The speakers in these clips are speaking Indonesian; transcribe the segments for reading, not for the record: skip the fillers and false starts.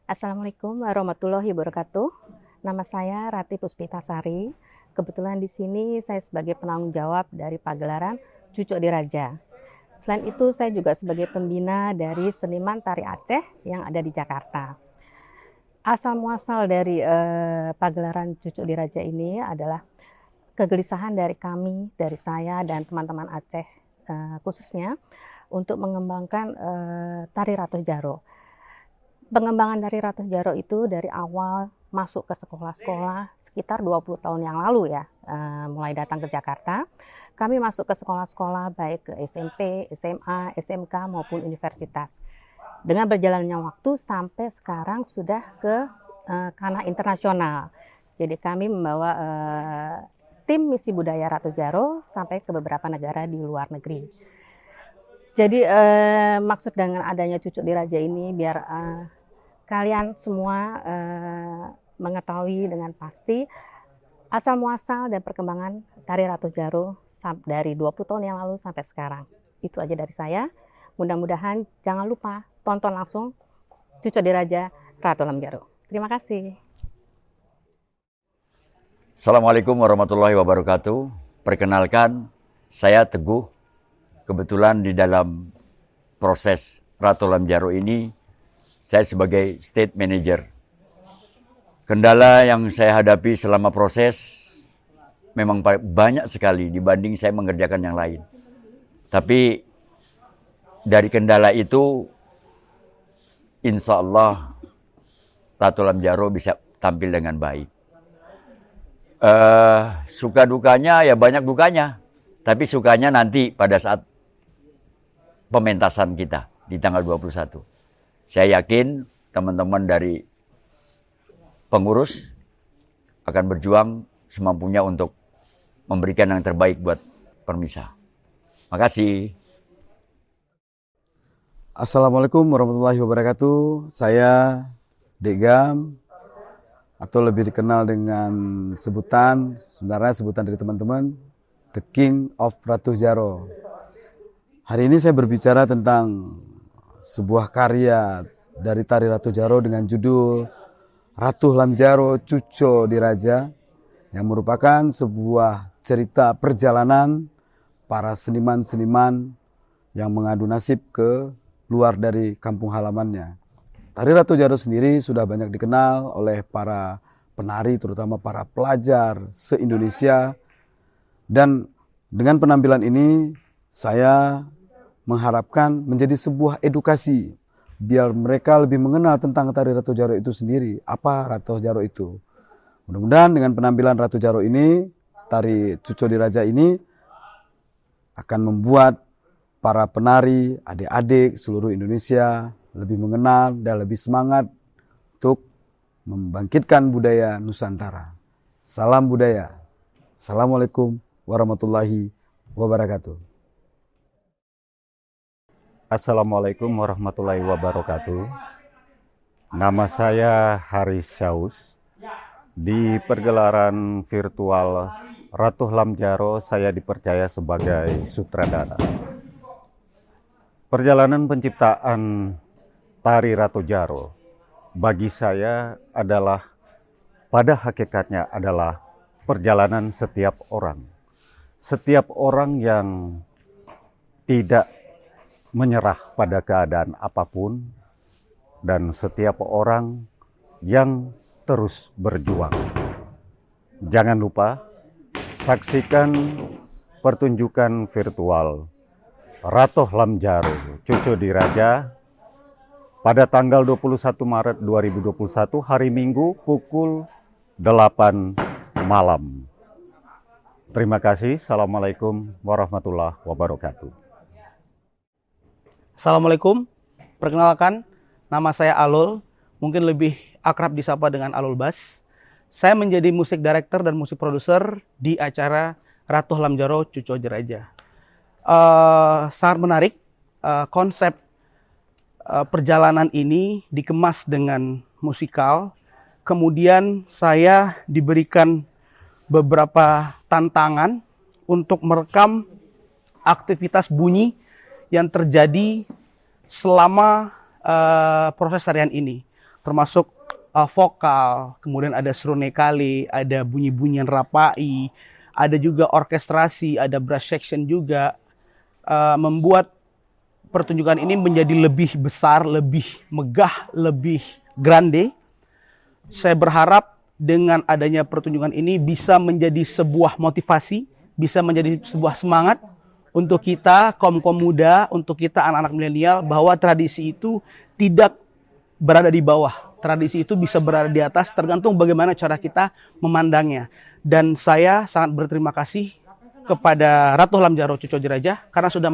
Assalamualaikum warahmatullahi wabarakatuh. Nama saya Rati Puspitasari. Kebetulan di sini saya sebagai penanggung jawab dari pagelaran Cucuk Diraja. Selain itu, saya juga sebagai pembina dari seniman tari Aceh yang ada di Jakarta. Asal muasal dari pagelaran Cucuk Diraja ini adalah kegelisahan dari kami, dari saya dan teman-teman Aceh khususnya untuk mengembangkan tari Ratu Jaro. Pengembangan dari Ratu Jaro itu dari awal masuk ke sekolah-sekolah sekitar 20 tahun yang lalu ya, mulai datang ke Jakarta. Kami masuk ke sekolah-sekolah baik ke SMP, SMA, SMK maupun universitas. Dengan berjalannya waktu sampai sekarang sudah ke ranah internasional. Jadi kami membawa tim misi budaya Ratu Jaro sampai ke beberapa negara di luar negeri. Jadi maksud dengan adanya Cucuk Diraja ini biar kalian semua mengetahui dengan pasti asal muasal dan perkembangan tari Ratu Jaro dari 20 tahun yang lalu sampai sekarang. Itu aja dari saya. Mudah-mudahan jangan lupa tonton langsung Cucuk Diraja Ratu Lam Jaro. Terima kasih. Assalamualaikum warahmatullahi wabarakatuh. Perkenalkan, saya Teguh. Kebetulan di dalam proses Ratu Lam Jaro ini, saya sebagai state manager. Kendala yang saya hadapi selama proses memang banyak sekali dibanding saya mengerjakan yang lain. Tapi dari kendala itu, insya Allah Ratu Lam Jaro bisa tampil dengan baik. Suka dukanya ya banyak dukanya. Tapi sukanya nanti pada saat pementasan kita di tanggal 21. Saya yakin teman-teman dari pengurus akan berjuang semampunya untuk memberikan yang terbaik buat Permisa. Makasih. Assalamualaikum warahmatullahi wabarakatuh. Saya Degam, atau lebih dikenal dengan sebenarnya sebutan dari teman-teman, The King of Ratu Jaro. Hari ini saya berbicara tentang sebuah karya dari tari Ratu Jaro dengan judul Ratu Lam Jaro Cucuk Diraja, yang merupakan sebuah cerita perjalanan para seniman-seniman yang mengadu nasib ke luar dari kampung halamannya. Tari Ratu Jaro sendiri sudah banyak dikenal oleh para penari, terutama para pelajar se-Indonesia. Dan dengan penampilan ini, saya mengharapkan menjadi sebuah edukasi biar mereka lebih mengenal tentang tari Ratu Jaro itu sendiri. Apa Ratu Jaro itu? Mudah-mudahan dengan penampilan Ratu Jaro ini, tari Cucuk Diraja ini akan membuat para penari, adik-adik seluruh Indonesia lebih mengenal dan lebih semangat untuk membangkitkan budaya Nusantara. Salam budaya. Assalamualaikum warahmatullahi wabarakatuh. Assalamualaikum warahmatullahi wabarakatuh. Nama saya Haris Syaus. Di pergelaran virtual Ratu Lam Jaro, saya dipercaya sebagai sutradara. Perjalanan penciptaan tari Ratu Jaro bagi saya adalah, pada hakikatnya adalah perjalanan setiap orang. Setiap orang yang tidak menyerah pada keadaan apapun, dan setiap orang yang terus berjuang. Jangan lupa saksikan pertunjukan virtual Ratu Lam Jaro Cucuk Diraja pada tanggal 21 Maret 2021 hari Minggu pukul 8 malam. Terima kasih. Assalamualaikum warahmatullahi wabarakatuh. Assalamualaikum, perkenalkan nama saya Alul, mungkin lebih akrab disapa dengan Alul Bas. Saya menjadi musik director dan musik produser di acara Ratu Lam Jaro Cucuk Diraja. Sangat menarik, konsep perjalanan ini dikemas dengan musikal. Kemudian saya diberikan beberapa tantangan untuk merekam aktivitas bunyi yang terjadi selama proses tarian ini. termasuk vokal, kemudian ada serune kali, ada bunyi-bunyian rapai, ada juga orkestrasi, ada brass section juga, membuat pertunjukan ini menjadi lebih besar, lebih megah, lebih grande. Saya berharap dengan adanya pertunjukan ini bisa menjadi sebuah motivasi, bisa menjadi sebuah semangat untuk kita kaum-kaum muda, untuk kita anak-anak milenial, bahwa tradisi itu tidak berada di bawah. Tradisi itu bisa berada di atas, tergantung bagaimana cara kita memandangnya. Dan saya sangat berterima kasih kepada Ratu Lamjaro Cuco Diraja karena sudah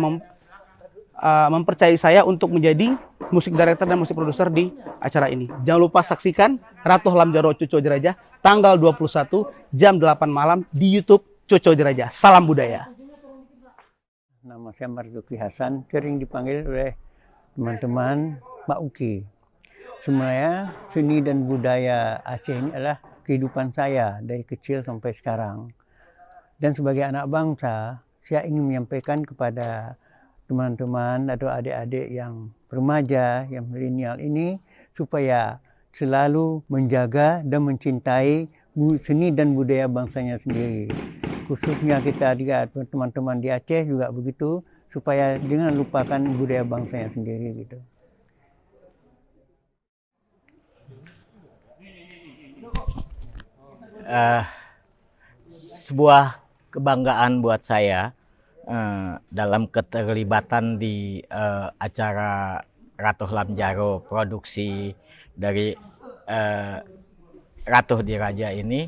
mempercayai saya untuk menjadi musik director dan musik produser di acara ini. Jangan lupa saksikan Ratu Lamjaro Cuco Diraja tanggal 21 jam 8 malam di YouTube Cuco Diraja. Salam budaya. Nama saya Marzuki Hasan, sering dipanggil oleh teman-teman Pak Uki. Sebenarnya seni dan budaya Aceh ini adalah kehidupan saya dari kecil sampai sekarang. Dan sebagai anak bangsa, saya ingin menyampaikan kepada teman-teman atau adik-adik yang remaja, yang milenial ini, supaya selalu menjaga dan mencintai seni dan budaya bangsanya sendiri. Khususnya kita teman-teman di Aceh juga begitu, supaya jangan lupakan budaya bangsanya sendiri gitu. Sebuah kebanggaan buat saya dalam keterlibatan di acara Ratu Lamjaro, produksi dari Ratu Diraja ini,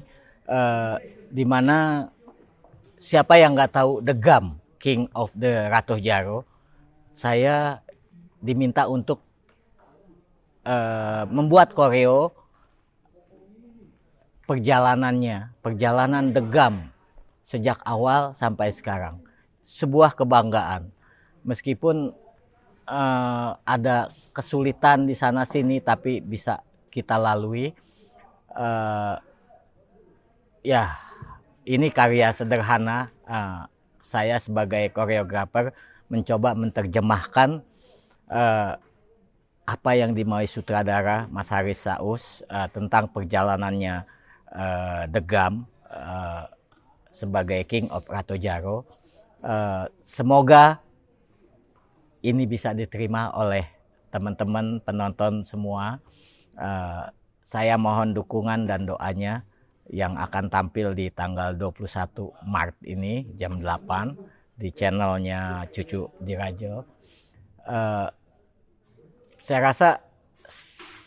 di mana siapa yang nggak tahu The Gam, King of the Ratu Jaro, saya diminta untuk membuat koreo perjalanan The Gam sejak awal sampai sekarang. Sebuah kebanggaan, meskipun ada kesulitan di sana sini, tapi bisa kita lalui. Ya, ini karya sederhana. Saya sebagai koreografer mencoba menerjemahkan apa yang dimaui sutradara Mas Haris Saus tentang perjalanannya The Gam sebagai King of Ratu Jaro. Semoga ini bisa diterima oleh teman-teman penonton semua. Saya mohon dukungan dan doanya yang akan tampil di tanggal 21 Maret ini jam 8 di channelnya Cucu Diraja. Saya rasa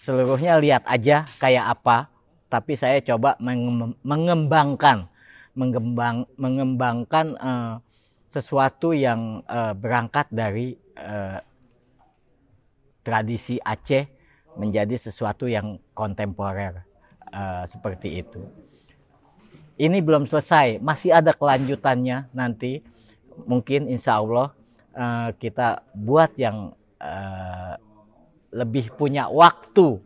seluruhnya lihat aja kayak apa, tapi saya coba mengembangkan sesuatu yang berangkat dari tradisi Aceh menjadi sesuatu yang kontemporer, seperti itu. Ini belum selesai, masih ada kelanjutannya nanti. Mungkin insya Allah kita buat yang lebih punya waktu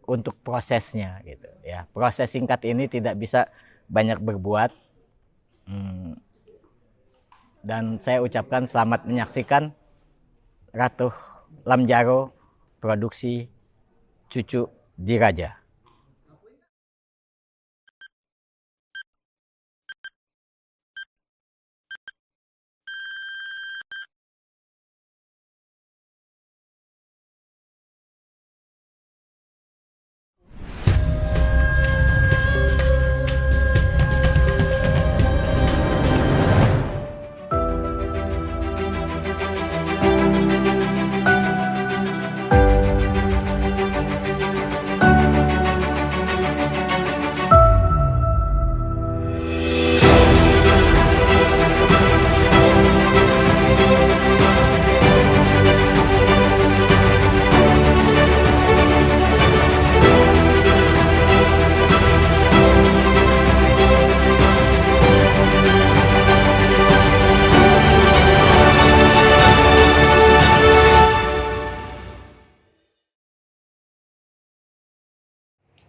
untuk prosesnya, gitu ya. Proses singkat ini tidak bisa banyak berbuat. Dan saya ucapkan selamat menyaksikan Ratu Lamjaro produksi Cucu Diraja.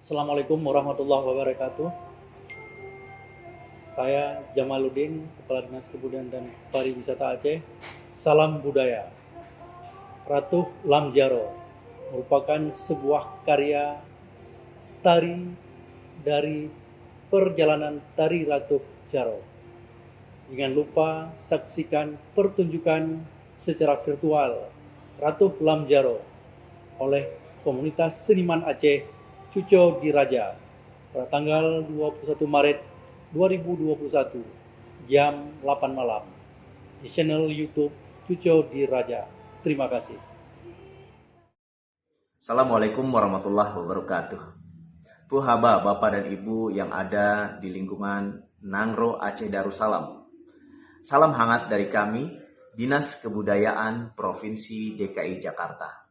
Assalamualaikum warahmatullahi wabarakatuh. Saya Jamaluddin, Kepala Dinas Kebudayaan dan Pariwisata Aceh. Salam budaya. Ratu Lamjaro merupakan sebuah karya tari dari perjalanan tari Ratu Jaro. Jangan lupa saksikan pertunjukan secara virtual Ratu Lam Jaro oleh komunitas seniman Aceh Cuco Diraja pada tanggal 21 Maret 2021 jam 8 malam di channel YouTube Cuco Diraja. Terima kasih. Assalamualaikum warahmatullahi wabarakatuh. Puhaba Bapak dan Ibu yang ada di lingkungan Nangro Aceh Darussalam. Salam hangat dari kami, Dinas Kebudayaan Provinsi DKI Jakarta.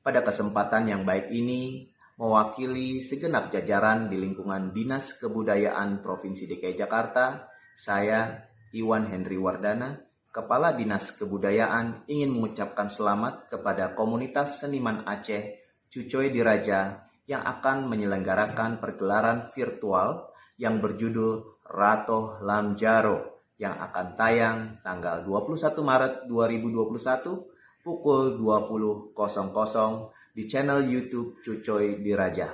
Pada kesempatan yang baik ini, mewakili segenap jajaran di lingkungan Dinas Kebudayaan Provinsi DKI Jakarta, saya Iwan Henry Wardana, Kepala Dinas Kebudayaan, ingin mengucapkan selamat kepada komunitas seniman Aceh Cucoy Diraja yang akan menyelenggarakan pergelaran virtual yang berjudul Ratoh Lam Jaro yang akan tayang tanggal 21 Maret 2021 pukul 20.00 di channel YouTube Cucoy Diraja.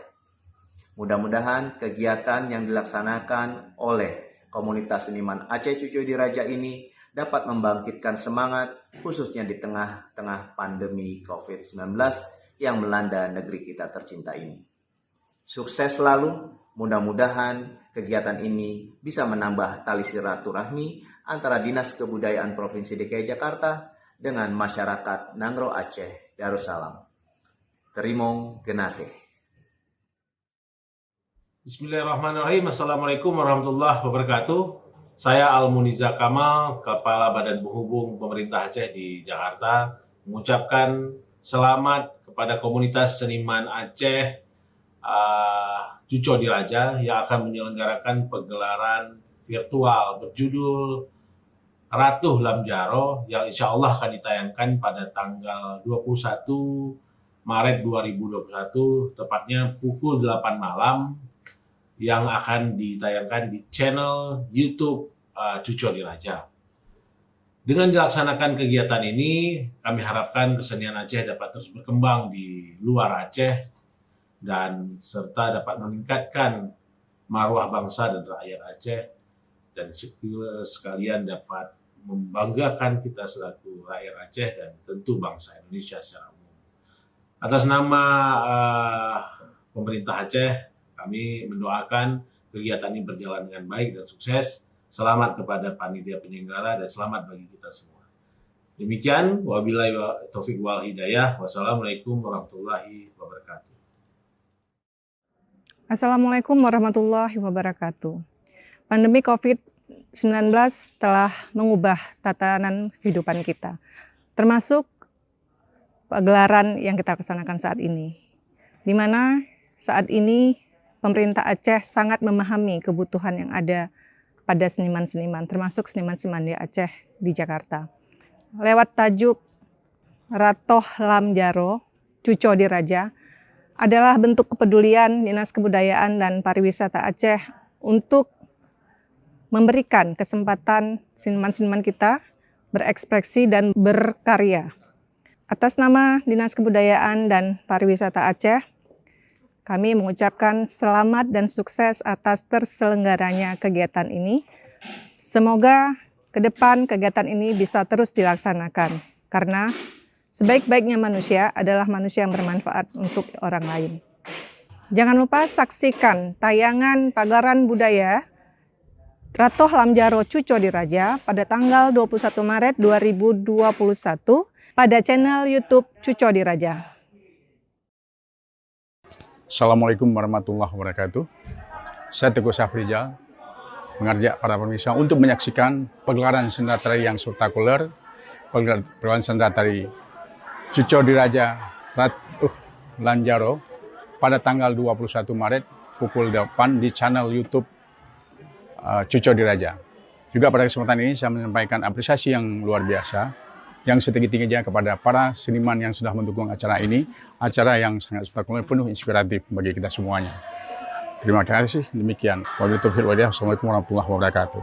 Mudah-mudahan kegiatan yang dilaksanakan oleh komunitas seniman Aceh Cucoy Diraja ini dapat membangkitkan semangat khususnya di tengah-tengah pandemi COVID-19 yang melanda negeri kita tercinta ini. Sukses selalu, mudah-mudahan kegiatan ini bisa menambah tali silaturahmi antara Dinas Kebudayaan Provinsi DKI Jakarta dengan masyarakat Nangro Aceh Darussalam. Terima kasih. Bismillahirrahmanirrahim. Assalamualaikum warahmatullahi wabarakatuh. Saya Almuniza Kamal, Kepala Badan Penghubung Pemerintah Aceh di Jakarta, mengucapkan selamat kepada komunitas seniman Aceh Cuco Diraja yang akan menyelenggarakan pegelaran virtual berjudul Ratuh Lam Jaro yang insya Allah akan ditayangkan pada tanggal 21 Maret 2021, tepatnya pukul 8 malam, yang akan ditayangkan di channel YouTube Cuco Diraja. Dengan dilaksanakan kegiatan ini, kami harapkan kesenian Aceh dapat terus berkembang di luar Aceh dan serta dapat meningkatkan marwah bangsa dan rakyat Aceh dan sekalian dapat membanggakan kita selaku rakyat Aceh dan tentu bangsa Indonesia secara umum. Atas nama pemerintah Aceh, kami mendoakan kegiatan ini berjalan dengan baik dan sukses. Selamat kepada panitia penyelenggara dan selamat bagi kita semua. Demikian, wabillahi taufiq wal hidayah. Wassalamualaikum warahmatullahi wabarakatuh. Assalamualaikum warahmatullahi wabarakatuh. Pandemi COVID-19 telah mengubah tatanan kehidupan kita, termasuk pagelaran yang kita laksanakan saat ini, di mana saat ini pemerintah Aceh sangat memahami kebutuhan yang ada pada seniman-seniman, termasuk seniman-seniman di Aceh di Jakarta. Lewat tajuk Ratoh Lam Jaro, Cuco Diraja, adalah bentuk kepedulian Dinas Kebudayaan dan Pariwisata Aceh untuk memberikan kesempatan seniman-seniman kita berekspresi dan berkarya. Atas nama Dinas Kebudayaan dan Pariwisata Aceh, kami mengucapkan selamat dan sukses atas terselenggaranya kegiatan ini. Semoga ke depan kegiatan ini bisa terus dilaksanakan, karena sebaik-baiknya manusia adalah manusia yang bermanfaat untuk orang lain. Jangan lupa saksikan tayangan pagelaran budaya Ratoh Lam Jaro Cuco Diraja pada tanggal 21 Maret 2021 pada channel YouTube Cuco Diraja. Assalamualaikum warahmatullahi wabarakatuh. Saya Teguh Syafrizal mengajak para pemirsa untuk menyaksikan pagelaran senda tari yang spektakuler, pagelaran senda tari Cuco Diraja Ratuh Lam Jaro pada tanggal 21 Maret pukul 8 di channel YouTube Cuco Diraja. Juga pada kesempatan ini saya menyampaikan apresiasi yang luar biasa yang setinggi-tingginya kepada para seniman yang sudah mendukung acara ini, acara yang sangat spektakuler, penuh inspiratif bagi kita semuanya. Terima kasih, demikian. Wabillahi taufiq wal hidayah. Wassalamualaikum warahmatullahi wabarakatuh.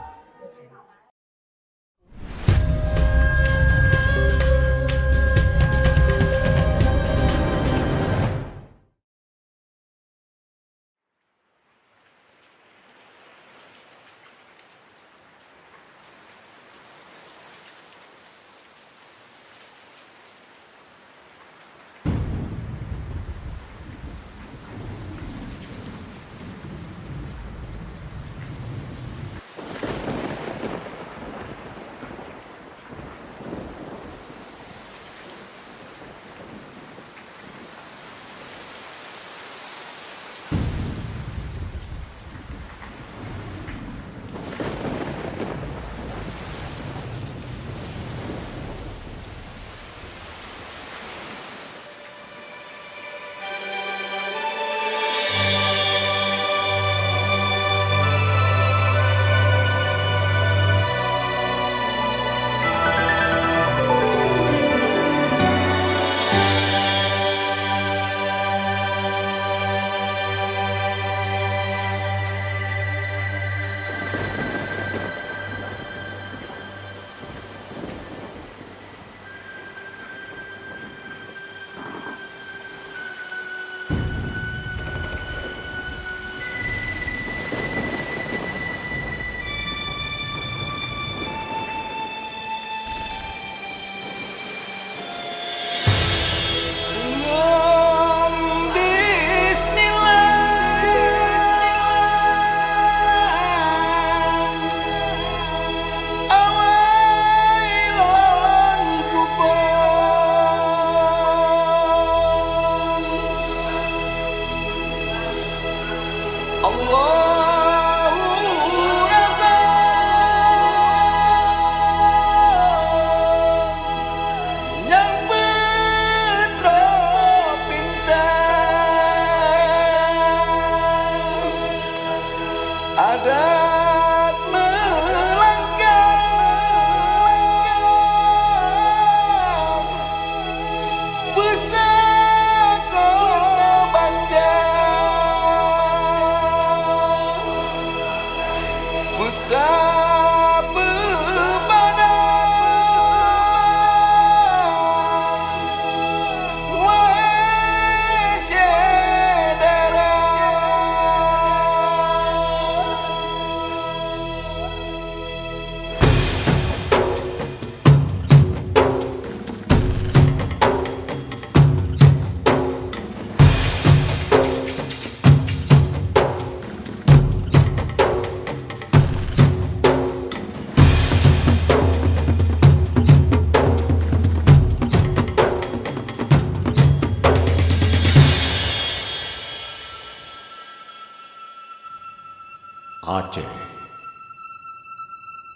Aceh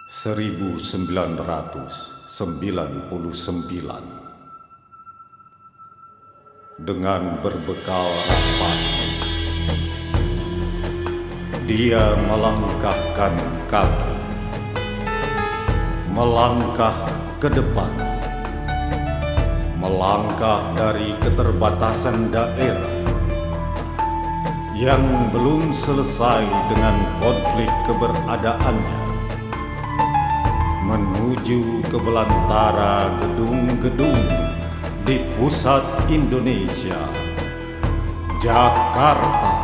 1999. Dengan berbekal rapat, dia melangkahkan kaki, melangkah ke depan, melangkah dari keterbatasan daerah yang belum selesai dengan konflik keberadaannya, menuju ke belantara gedung-gedung di pusat Indonesia, Jakarta.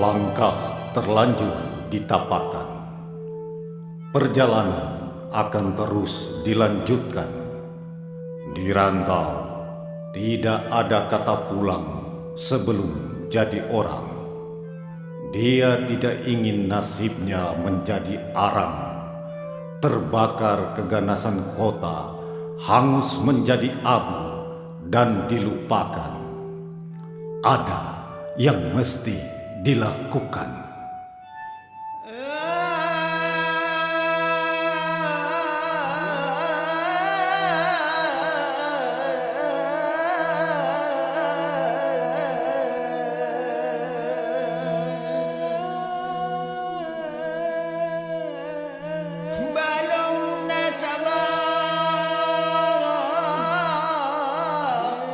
Langkah terlanjur ditapakan. Perjalanan akan terus dilanjutkan. Di rantau tidak ada kata pulang sebelum jadi orang. Dia tidak ingin nasibnya menjadi arang, terbakar keganasan kota, hangus menjadi abu dan dilupakan. Ada yang mesti dilakukan.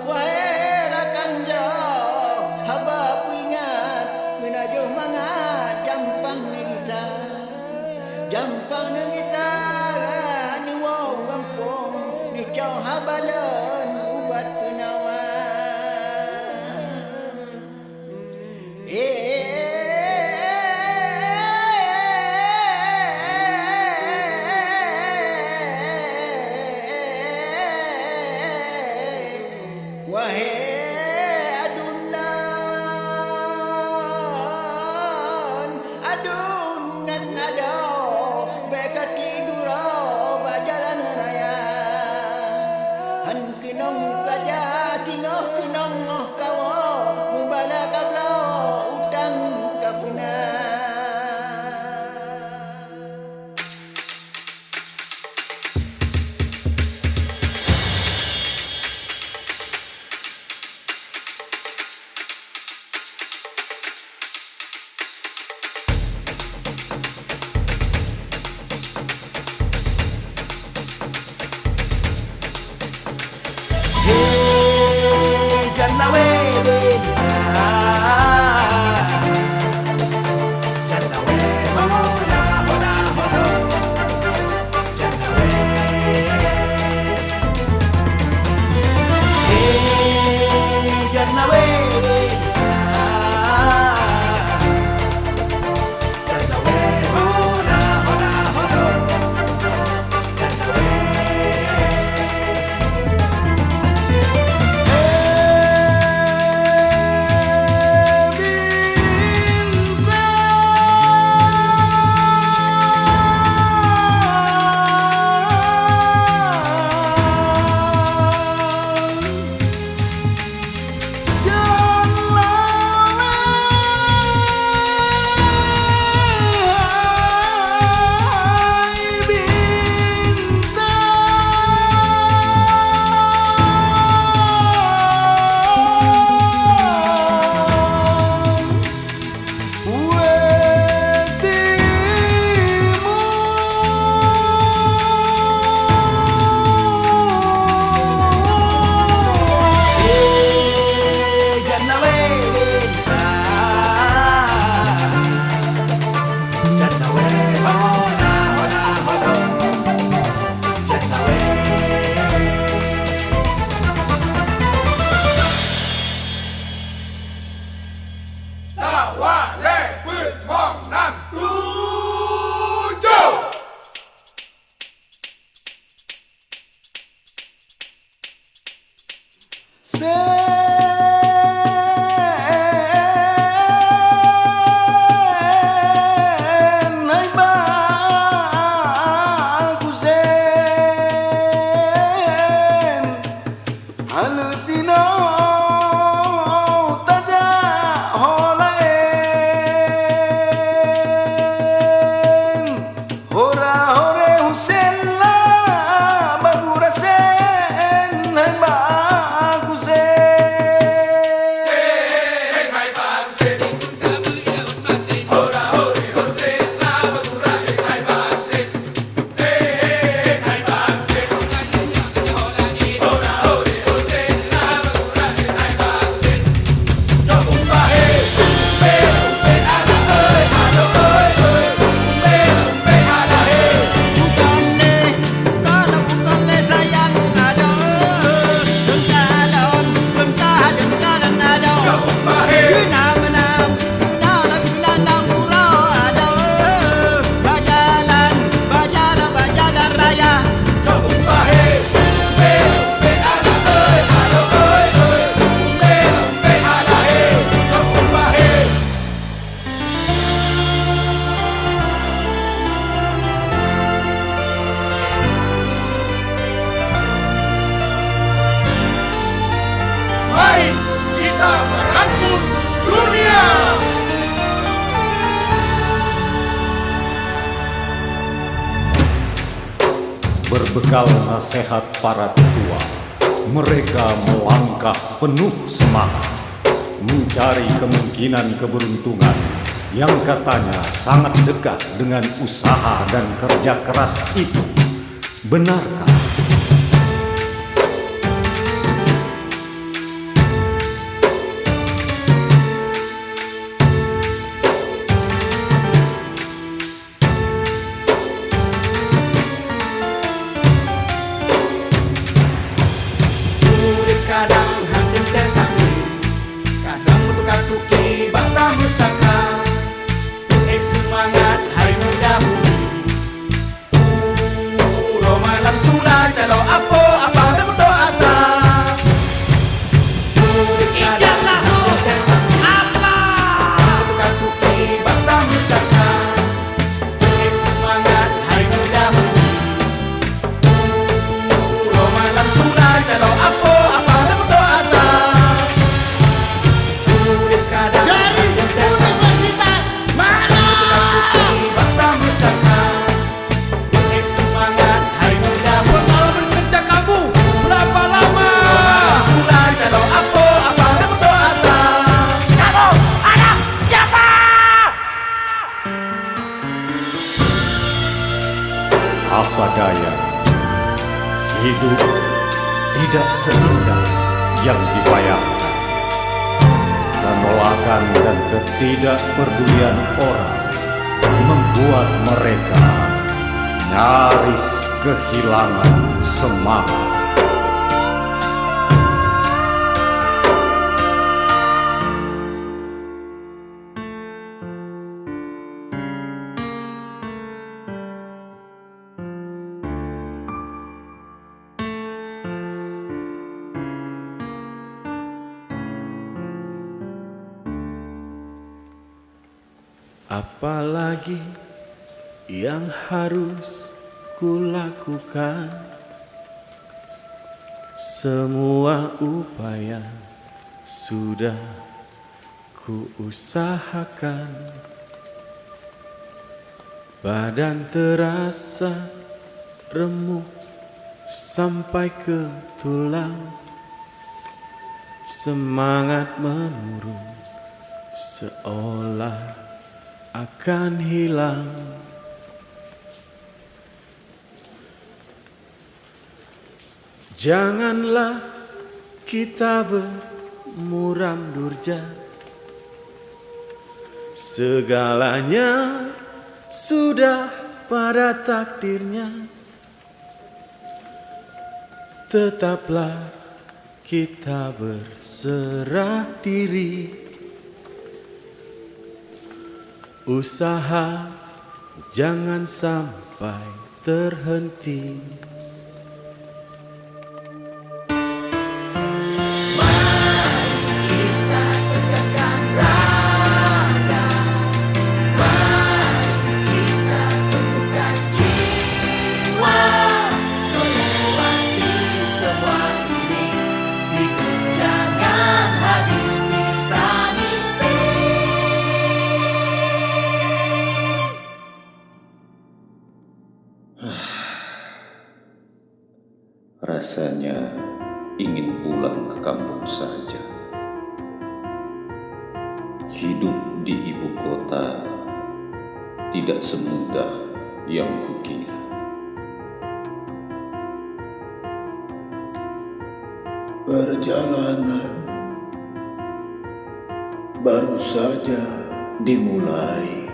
Wahai rakan jauh balan ubat penawan. Wahai adungan ada bekat tidura bajalan raya han kenong kaja tingah kenong kawa mubala kabla utang kapuna. Berbekal nasihat para tetua, mereka melangkah penuh semangat mencari kemungkinan keberuntungan yang katanya sangat dekat dengan usaha dan kerja keras itu. Benarkah? malam cula calo apa apa berdoa asa. Ijazah lu apa? Bukan tuki batang cakap. Semangat hai muda-mudi. Malam cula calo apa apa berdoa asa. Dari Universitas mana? Batang cakap. Semangat hai muda-mudi. Mau bekerja kamu berapa lama? Cula calo apa apa berdoa asa. Kamu anak siapa? Apa daya, hidup tidak seindah yang dibayangkan. Penolakan dan ketidakpedulian orang membuat mereka nyaris kehilangan semangat. Apalagi yang harus kulakukan? Semua upaya sudah kuusahakan. Badan terasa remuk sampai ke tulang. Semangat menurun seolah akan hilang. Janganlah kita bermuram durja. Segalanya sudah pada takdirnya. Tetaplah kita berserah diri. Usaha jangan sampai terhenti. Mari kita tegakkan raga. Mari kita teguhkan jiwa. Melewati semua ini. Hidup jangan habis ditangisi. Rasanya ingin pulang ke kampung saja. Hidup di ibu kota tidak semudah yang kukira. Perjalanan baru saja dimulai.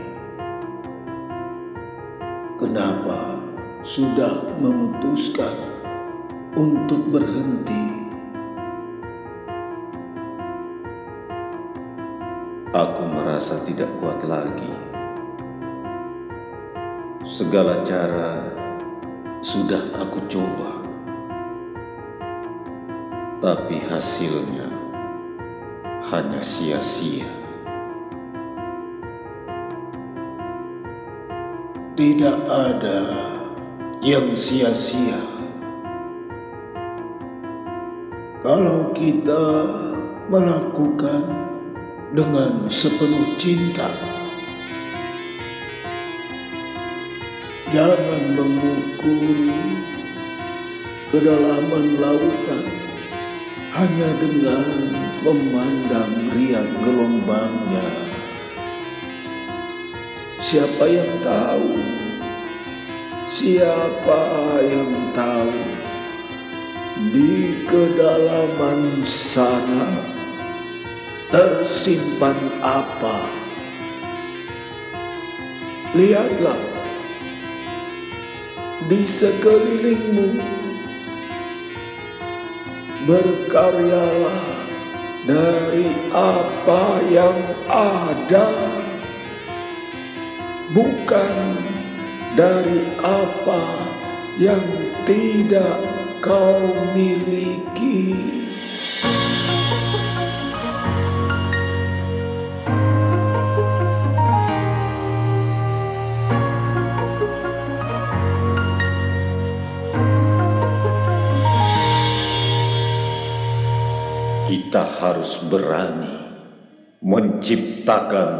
Kenapa sudah memutuskan untuk berhenti? Aku merasa tidak kuat lagi. Segala cara sudah aku coba, tapi hasilnya hanya sia-sia. Tidak ada yang sia-sia. Kalau kita melakukan dengan sepenuh cinta, jangan mengukur kedalaman lautan hanya dengan memandang riang gelombangnya. Siapa yang tahu? Siapa yang tahu? Di kedalaman sana tersimpan apa? Lihatlah di sekelilingmu, berkaryalah dari apa yang ada, bukan dari apa yang tidak kau miliki. Kita harus berani menciptakan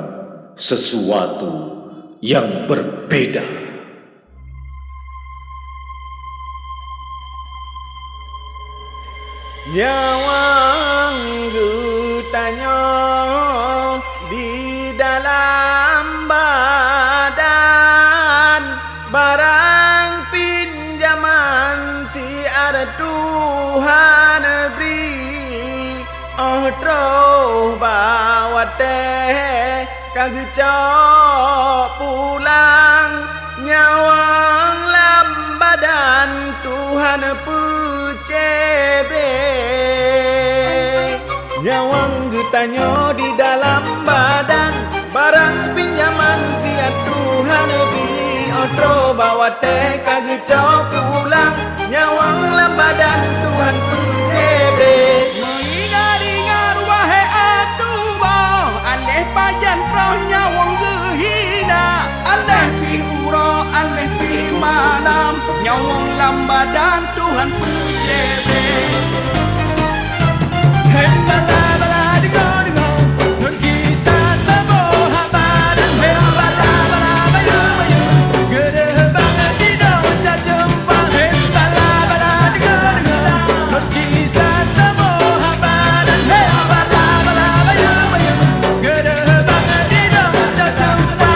sesuatu yang berbeda. Nyawang gutanya di dalam badan, barang pinjaman si ada Tuhan beri. Oh troh bawa teh kagak cok pulang, nyawang lambadan Tuhan pucebre. Nyawang getanya di dalam badan, barang pinjaman sia Tuhan beri. Otro bawa teh kagak cok pulang, nyawang lambadan Tuhan pucebre. Mengingat-ingat wahai aduh, aleh pajan roh nyawang gehina, aleh pihuro, aleh pih malam, nyawang lambadan Tuhan pucebre. Hembala-bala dengo-dengo, nun kisah sebuah badan. Hembala-bala bayu-bayu, gede banget di daun jumpa. Hembala-bala dengo-dengo, nun kisah sebuah badan. Hembala-bala bayu-bayu, gede banget di daun jumpa.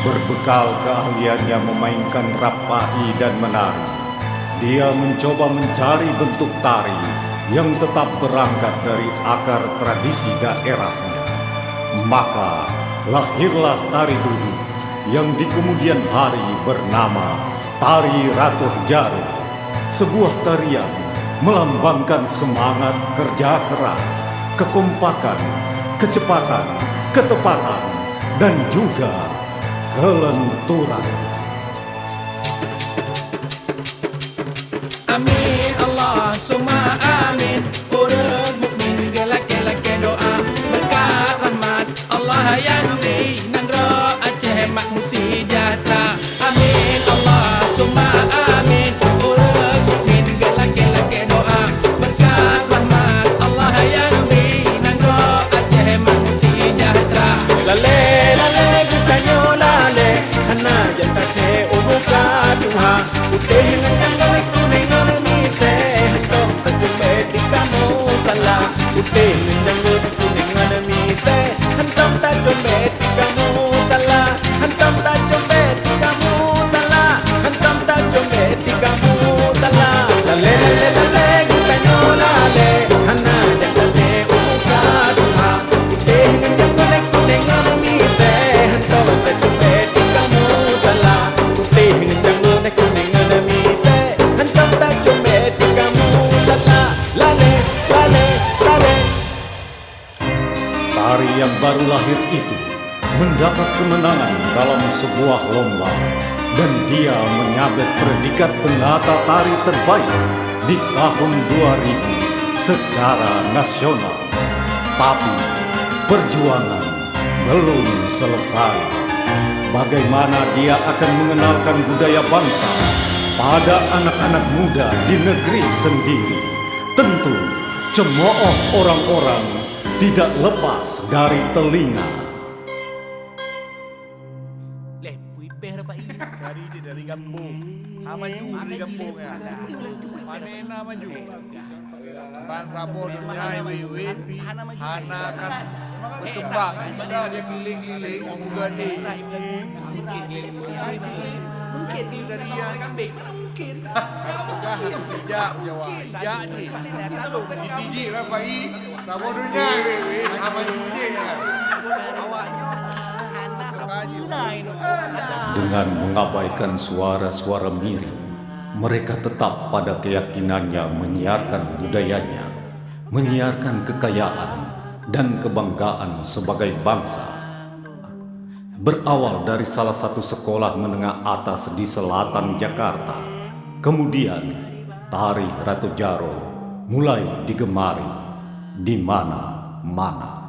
Berbekal keahliannya memainkan rapai dan menari, dia mencoba mencari bentuk tari yang tetap berangkat dari akar tradisi daerahnya. Maka lahirlah tari duduk yang di kemudian hari bernama Tari Ratuh Jaro. Sebuah tarian melambangkan semangat kerja keras, kekompakan, kecepatan, ketepatan, dan juga kelenturan. Amin Allah summa amin. Urut mukmin gelak-gelak doa, berkat rahmat Allah yang beri Nangro Aceh makmur sejahtera. Amin Allah summa amin. Urut mukmin gelak-gelak doa, berkat rahmat Allah yang beri Nangro Aceh makmur sejahtera. Lale lale gutanyo lale, hana janta te umuka tuha. Uteh nang galek kuning ngarmi se, hentok terjumpa di kamu salah. Uteh nang galek kuning ngarmi se, hentok terjumpa di kamu salah. Hentok terjumpa di kamu salah. Hentok terjumpa di kamu salah. Lale lale lale gutanyo lale, hana janta te umuka tuha. Uteh nang galek kuning ngarmi se, hentok terjumpa di kamu salah. Uteh nang galek kuning ngarmi se, hentok terjumpa di kamu salah. Lale lale lale. Tari yang baru lahir itu mendapat kemenangan dalam sebuah lomba, dan dia menyabet predikat penata tari terbaik di tahun 2000 secara nasional. Tapi perjuangan belum selesai. Bagaimana dia akan mengenalkan budaya bangsa pada anak-anak muda di negeri sendiri? Tentu cemooh orang-orang tidak lepas dari telinga. Cari dia dari kampung. Maju dari kampung ya. Mana maju. bangsa bodohnya WWP Hana kan berkembang bisa dia keliling-keliling juga nih mungkin dari yang mungkin tidak Jawa tidak nih dijijik kan Pak I bodohnya apa juga Dengan mengabaikan suara-suara miring, mereka tetap pada keyakinannya menyiarkan budayanya, menyiarkan kekayaan dan kebanggaan sebagai bangsa. Berawal dari salah satu sekolah menengah atas di selatan Jakarta, kemudian tari Ratu Jaro mulai digemari di mana-mana.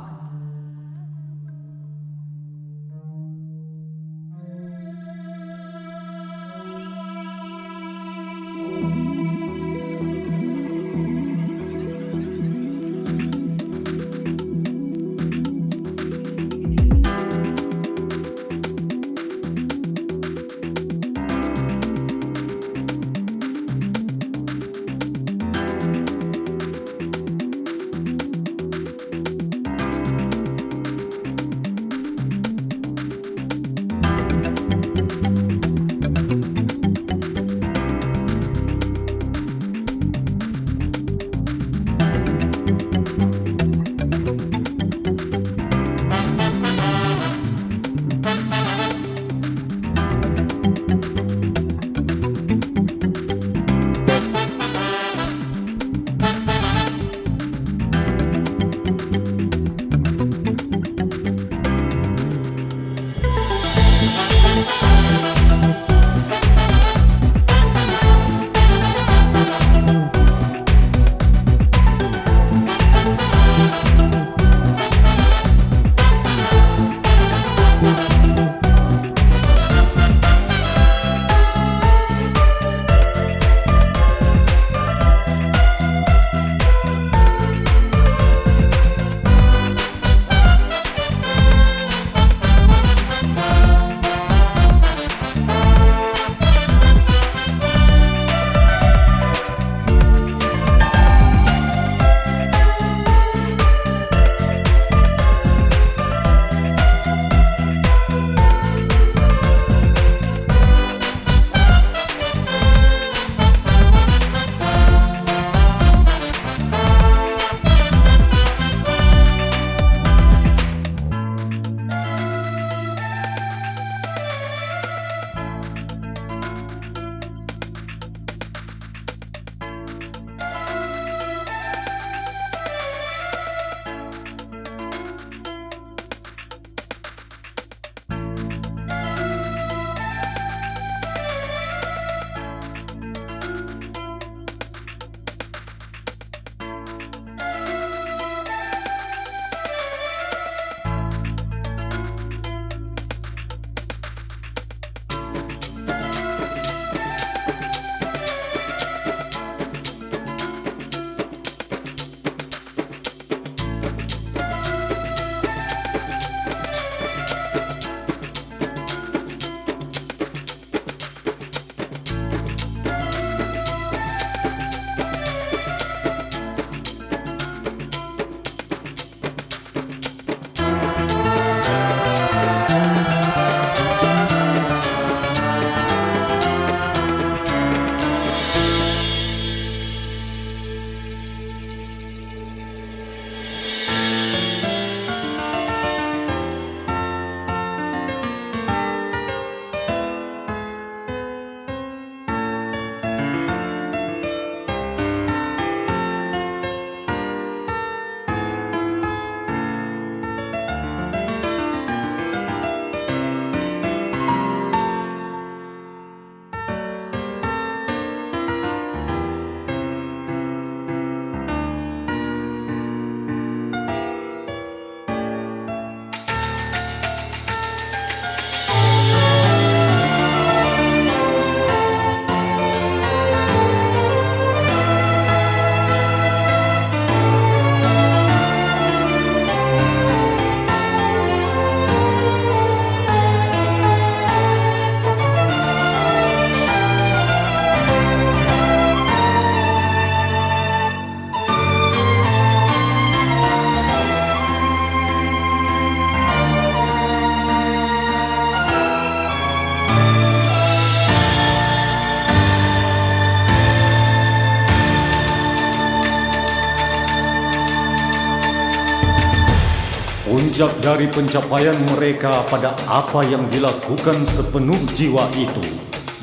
Puncak dari pencapaian mereka pada apa yang dilakukan sepenuh jiwa itu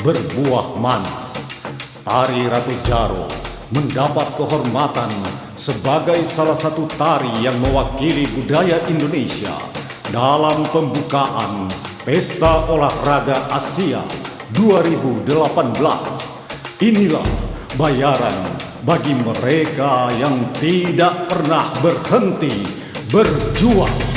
berbuah manis. Tari Ratu Jaro mendapat kehormatan sebagai salah satu tari yang mewakili budaya Indonesia dalam pembukaan Pesta Olahraga Asia 2018. Inilah bayaran bagi mereka yang tidak pernah berhenti berjuang.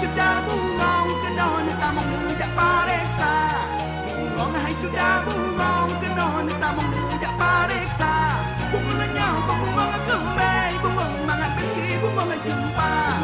sudah bungong kenon tamong nejak paresa. Bungong hai sudah bungong kenon tamong nejak paresa. Bungong lenyang bungong kembali bungong mangan besi bungong jumpa.